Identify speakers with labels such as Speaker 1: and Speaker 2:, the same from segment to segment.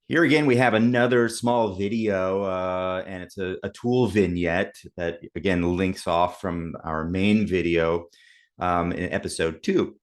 Speaker 1: Here again, we have another small video, and it's a tool vignette that again links off from our main video in episode 2.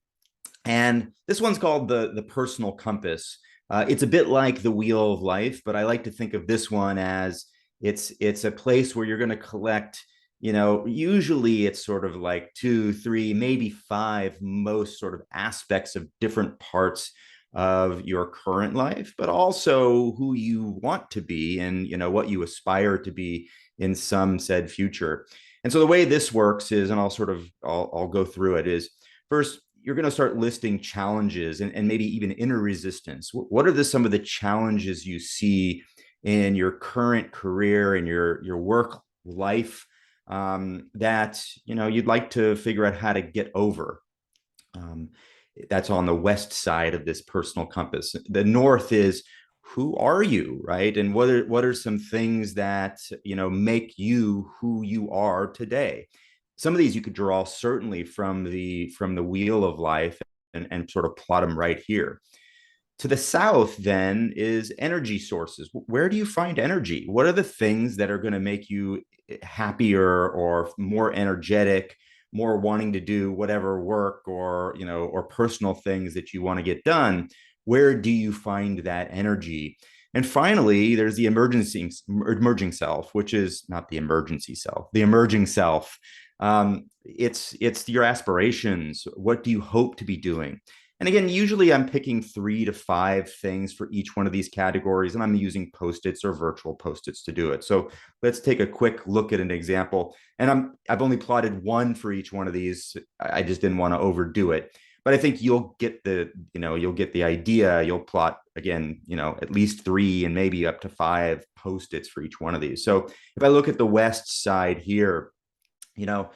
Speaker 1: And this one's called the personal compass. It's a bit like the wheel of life, but I like to think of this one as it's a place where you're going to collect. Usually it's sort of like two, three, maybe five most sort of aspects of different parts of your current life, but also who you want to be and what you aspire to be in some said future. And so the way this works is, and I'll go through it, is first you're going to start listing challenges and maybe even inner resistance. What are some of the challenges you see in your current career and your work life, that you'd like to figure out how to get over? Um, that's on the west side of this personal compass. The north is, who are you, right? And what are some things that make you who you are today? Some of these you could draw certainly from the wheel of life, and sort of plot them right here. To the south, then, is energy sources. Where do you find energy? What are the things that are going to make you happier or more energetic, more wanting to do whatever work or personal things that you want to get done? Where do you find that energy? And finally, there's the emerging self, which is not the emergency self, the emerging self. It's your aspirations. What do you hope to be doing? And again, usually I'm picking 3 to 5 things for each one of these categories, and I'm using Post-its or virtual Post-its to do it. So let's take a quick look at an example. And I've only plotted one for each one of these. I just didn't want to overdo it. But I think you'll get the idea. You'll plot again, at least 3 and maybe up to 5 Post-its for each one of these. So if I look at the west side here, you know,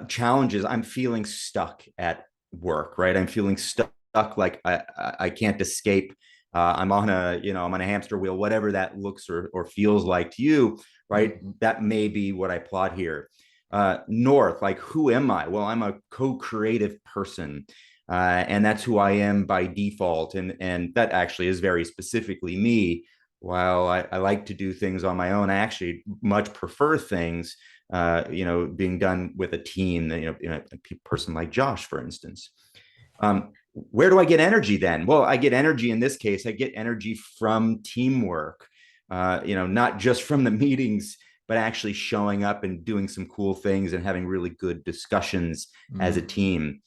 Speaker 1: challenges, I'm feeling stuck at work, right? I'm feeling stuck, like I can't escape. I'm on a hamster wheel, whatever that looks or feels like to you, right? That may be what I plot here. North, like, who am I? Well, I'm a co-creative person. And that's who I am by default. And that actually is very specifically me. While I like to do things on my own, I actually much prefer things being done with a team, a person like Josh, for instance. Where do I get energy then? Well, I get energy in this case, I get energy from teamwork, not just from the meetings, but actually showing up and doing some cool things and having really good discussions as a team.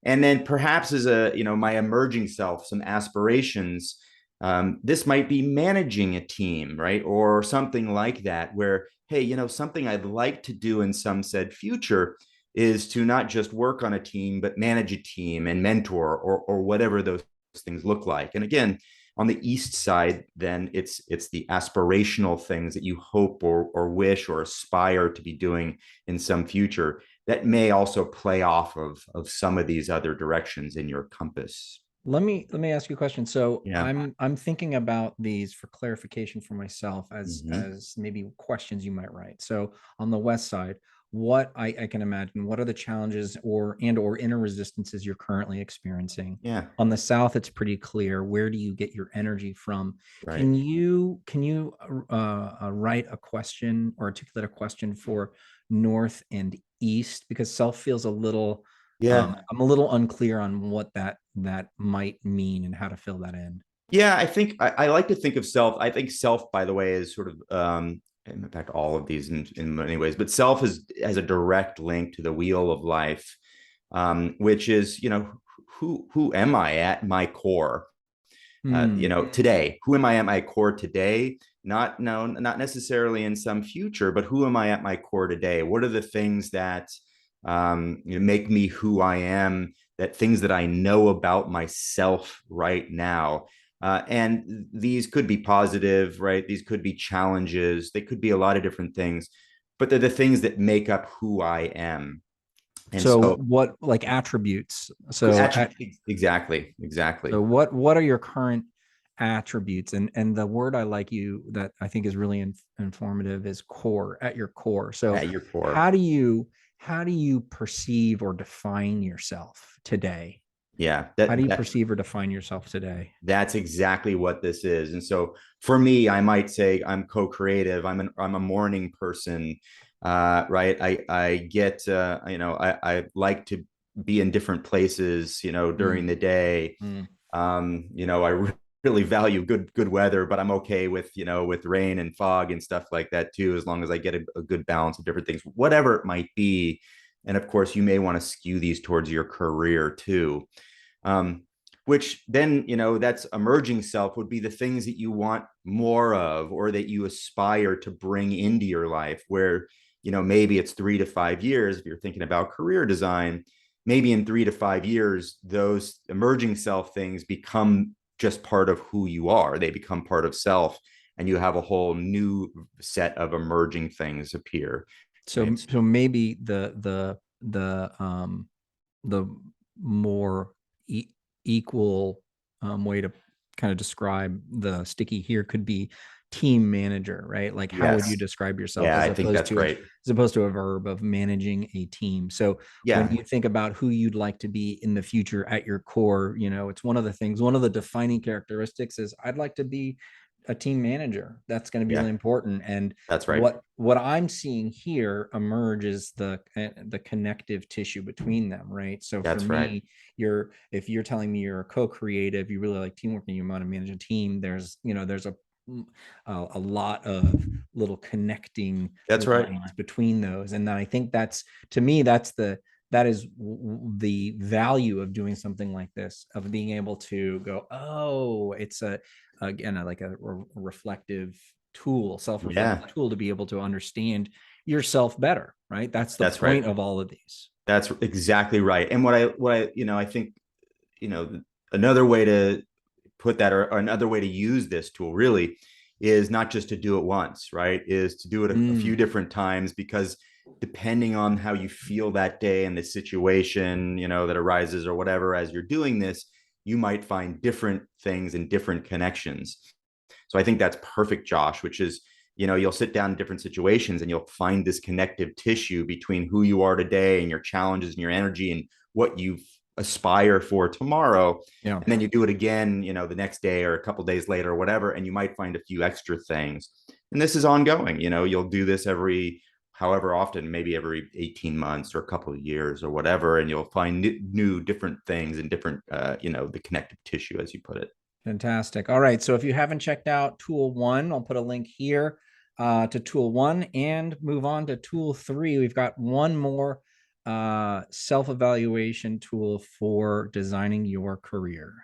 Speaker 1: And then perhaps as my emerging self, some aspirations. This might be managing a team, right? Or something like that, where, hey, something I'd like to do in some said future is to not just work on a team, but manage a team and mentor or whatever those things look like. And again, on the east side, then it's the aspirational things that you hope or wish or aspire to be doing in some future that may also play off of some of these other directions in your compass.
Speaker 2: Let me ask you a question. So
Speaker 1: Yeah.
Speaker 2: I'm thinking about these for clarification for myself as
Speaker 1: Mm-hmm.
Speaker 2: as maybe questions you might write. So on the west side, what I can imagine, what are the challenges or inner resistances you're currently experiencing?
Speaker 1: Yeah.
Speaker 2: On the south, it's pretty clear. Where do you get your energy from?
Speaker 1: Right.
Speaker 2: Can you write a question or articulate a question for north and east? Because self feels a little
Speaker 1: Yeah.
Speaker 2: I'm a little unclear on what that might mean and how to fill that in.
Speaker 1: Yeah, I think I like to think of self. I think self, by the way, is sort of in fact all of these in many ways, but self has a direct link to the wheel of life, which is, who am I at my core?
Speaker 2: Hmm.
Speaker 1: Today, who am I at my core today? Not No, not necessarily in some future, but who am I at my core today? What are the things that make me who I am? That things that I know about myself right now. And these could be positive, right? These could be challenges. They could be a lot of different things, but they're the things that make up who I am. And
Speaker 2: So
Speaker 1: so,
Speaker 2: what like attributes? So
Speaker 1: exactly, exactly.
Speaker 2: so what are your current attributes? And the word I like you that I think is really informative is core, at your core. So
Speaker 1: At your core.
Speaker 2: how do you how do you perceive or define yourself today?
Speaker 1: Yeah,
Speaker 2: How do you perceive or define yourself today?
Speaker 1: that's exactly what this is. And so for me, I might say I'm co-creative. I'm a morning person, right? I get I like to be in different places, during
Speaker 2: Mm,
Speaker 1: the day.
Speaker 2: mm.
Speaker 1: I really value good weather, but I'm okay with with rain and fog and stuff like that too, as long as I get a good balance of different things, whatever it might be. And of course, you may want to skew these towards your career too, um, which then that's emerging self would be the things that you want more of or that you aspire to bring into your life, where maybe it's 3 to 5 years if you're thinking about career design. Maybe in 3 to 5 years those emerging self things become just part of who you are. They become part of self, and you have a whole new set of emerging things appear,
Speaker 2: So
Speaker 1: right?
Speaker 2: so maybe the more equal way to kind of describe the sticky here could be team manager, right? Like how would you
Speaker 1: Yes.
Speaker 2: describe yourself
Speaker 1: Yeah,
Speaker 2: as
Speaker 1: I think
Speaker 2: opposed
Speaker 1: that's
Speaker 2: to a
Speaker 1: right.
Speaker 2: as opposed to a verb of managing a team? So when
Speaker 1: Yeah.
Speaker 2: you think about who you'd like to be in the future at your core, it's one of the things, one of the defining characteristics is I'd like to be a team manager. That's going to be
Speaker 1: Yeah,
Speaker 2: really important. And
Speaker 1: that's right.
Speaker 2: what I'm seeing here emerge is the connective tissue between them, right? So for
Speaker 1: That's right.
Speaker 2: me, if you're telling me you're a co-creative, you really like teamwork and you want to manage a team, there's a lot of little connecting
Speaker 1: That's right.
Speaker 2: lines between those. And then I think that's, to me, that is the value of doing something like this, of being able to go, oh, it's again like a reflective tool, self-reflective
Speaker 1: Yeah,
Speaker 2: tool, to be able to understand yourself better, right? That's the
Speaker 1: that's right.
Speaker 2: point of all of these.
Speaker 1: That's exactly right. And I think, you know, another way to put that, or another way to use this tool really, is not just to do it once, right? Is to do it a few
Speaker 2: Mm,
Speaker 1: different times, because depending on how you feel that day and the situation, that arises or whatever, as you're doing this, you might find different things and different connections. So I think that's perfect, Josh, which is, you'll sit down in different situations and you'll find this connective tissue between who you are today and your challenges and your energy and what you aspire for tomorrow.
Speaker 2: yeah.
Speaker 1: And then you do it again, the next day or a couple days later or whatever, and you might find a few extra things. And this is ongoing. You'll do this every however often, maybe every 18 months or a couple of years or whatever, and you'll find new different things and different, the connective tissue, as you put it.
Speaker 2: Fantastic. All right. So if you haven't checked out tool one, I'll put a link here to tool one and move on to tool three. We've got one more self-evaluation tool for designing your career.